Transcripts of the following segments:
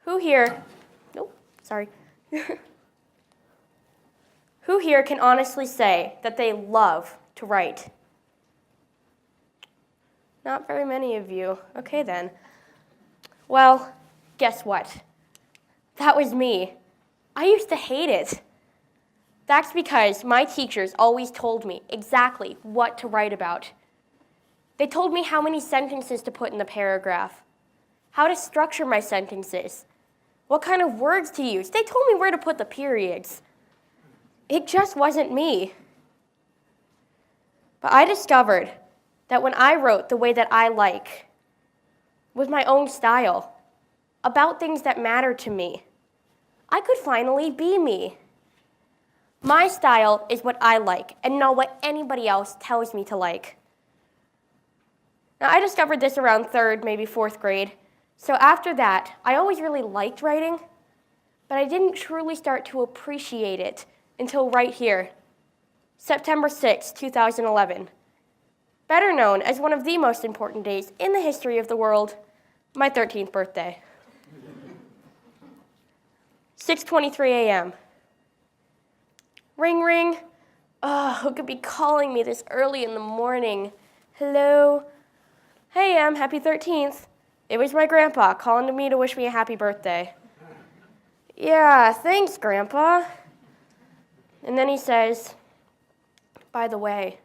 Who here, nope, sorry. Who here can honestly say that they love to write? Not very many of you. Okay then. Well, guess what? That was me. I used to hate it. That's because my teachers always told me exactly what to write about. They told me how many sentences to put in the paragraph, how to structure my sentences, what kind of words to use. They told me where to put the periods. It just wasn't me. But I discovered that when I wrote the way that I like, with my own style, about things that matter to me, I could finally be me. My style is what I like and not what anybody else tells me to like. Now, I discovered this around 3rd, maybe 4th grade. So after that, I always really liked writing, but I didn't truly start to appreciate it until right here, September 6, 2011. Better known as one of the most important days in the history of the world, my 13th birthday. 6:23 a.m. Ring, ring. Oh, who could be calling me this early in the morning? Hello? Hey, Em, happy 13th. It was my grandpa calling to me to wish me a happy birthday. Yeah, thanks, Grandpa. And then he says, by the way,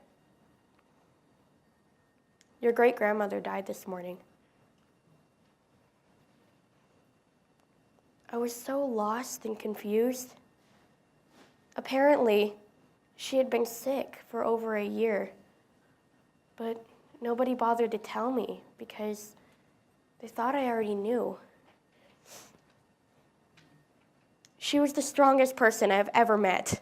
your great-grandmother died this morning. I was so lost and confused. Apparently, she had been sick for over a year, but nobody bothered to tell me because they thought I already knew. She was the strongest person I've ever met.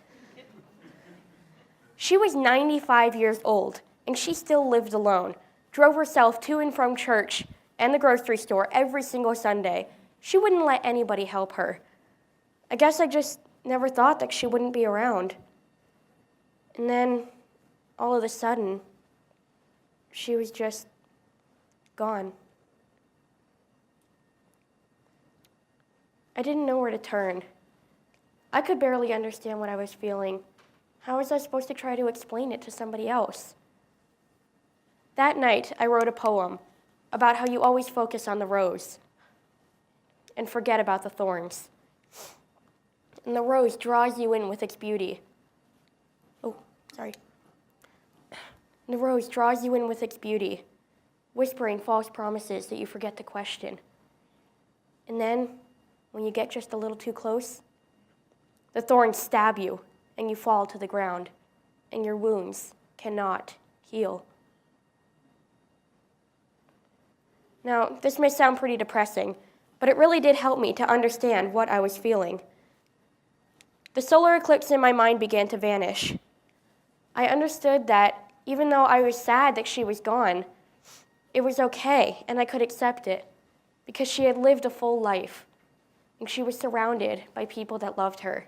She was 95 years old, and she still lived alone, drove herself to and from church and the grocery store every single Sunday. She wouldn't let anybody help her. I guess I just never thought that she wouldn't be around. And then, all of a sudden, she was just gone. I didn't know where to turn. I could barely understand what I was feeling. How was I supposed to try to explain it to somebody else? That night, I wrote a poem about how you always focus on the rose and forget about the thorns. And the rose draws you in with its beauty. Oh, sorry. And the rose draws you in with its beauty, whispering false promises that you forget to question. And then, when you get just a little too close, the thorns stab you and you fall to the ground, and your wounds cannot heal. Now, this may sound pretty depressing, but it really did help me to understand what I was feeling. The solar eclipse in my mind began to vanish. I understood that even though I was sad that she was gone, it was okay and I could accept it because she had lived a full life and she was surrounded by people that loved her.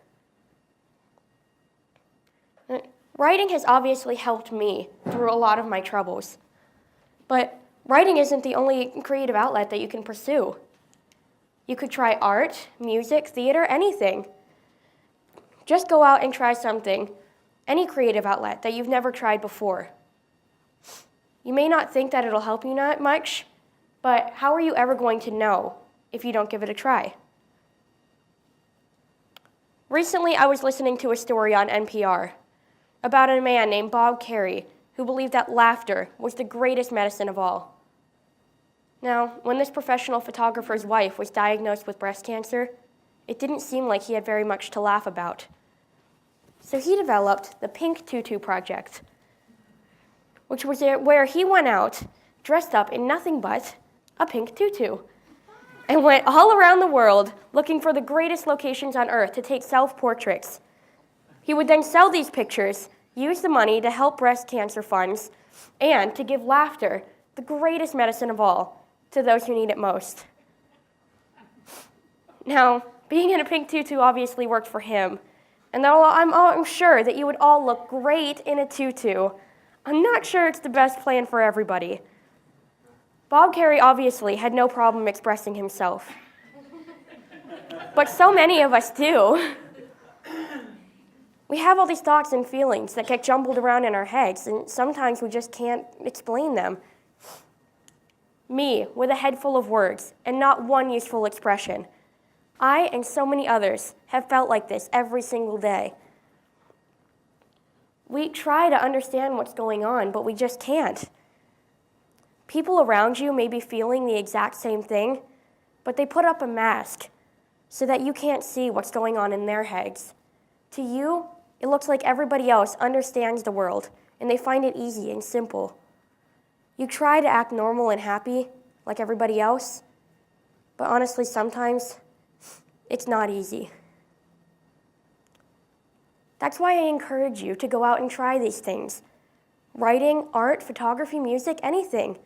Writing has obviously helped me through a lot of my troubles, but writing isn't the only creative outlet that you can pursue. You could try art, music, theater, anything. Just go out and try something, any creative outlet that you've never tried before. You may not think that it'll help you not much, but how are you ever going to know if you don't give it a try? Recently, I was listening to a story on NPR about a man named Bob Carey who believed that laughter was the greatest medicine of all. Now, when this professional photographer's wife was diagnosed with breast cancer, it didn't seem like he had very much to laugh about. So he developed the Pink Tutu Project, which was where he went out dressed up in nothing but a pink tutu and went all around the world looking for the greatest locations on earth to take self-portraits. He would then sell these pictures, use the money to help breast cancer funds, and to give laughter, the greatest medicine of all, to those who need it most. Now, being in a pink tutu obviously worked for him, and though I'm sure that you would all look great in a tutu, I'm not sure it's the best plan for everybody. Bob Carey obviously had no problem expressing himself. But so many of us do. We have all these thoughts and feelings that get jumbled around in our heads, and sometimes we just can't explain them. Me, with a head full of words and not one useful expression. I and so many others have felt like this every single day. We try to understand what's going on, but we just can't. People around you may be feeling the exact same thing, but they put up a mask so that you can't see what's going on in their heads. To you, it looks like everybody else understands the world, and they find it easy and simple. You try to act normal and happy, like everybody else, but honestly, sometimes it's not easy. That's why I encourage you to go out and try these things. Writing, art, photography, music, anything.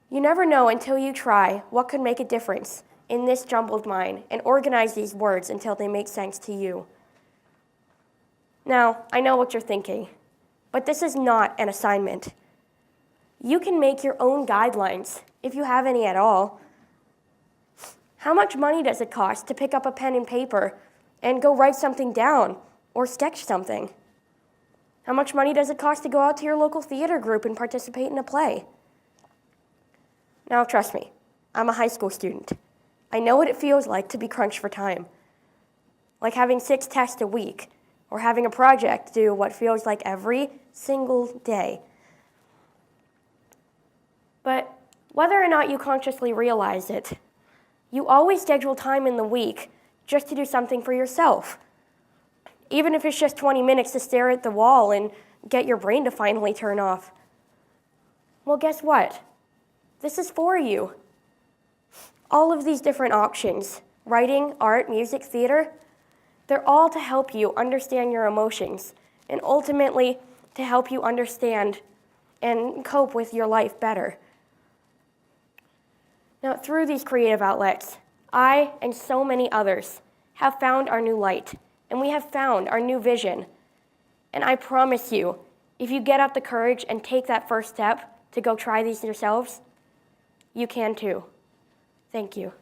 You never know until you try what could make a difference in this jumbled mind and organize these words until they make sense to you. Now, I know what you're thinking, but this is not an assignment. You can make your own guidelines, if you have any at all. How much money does it cost to pick up a pen and paper and go write something down or sketch something? How much money does it cost to go out to your local theater group and participate in a play? Now, trust me, I'm a high school student. I know what it feels like to be crunched for time, like having 6 tests a week or having a project due what feels like every single day. But whether or not you consciously realize it, you always schedule time in the week just to do something for yourself. Even if it's just 20 minutes to stare at the wall and get your brain to finally turn off. Well, guess what? This is for you. All of these different options, writing, art, music, theater, they're all to help you understand your emotions and ultimately to help you understand and cope with your life better. Now, through these creative outlets, I and so many others have found our new light, and we have found our new vision. And I promise you, if you get up the courage and take that first step to go try these yourselves, you can too. Thank you.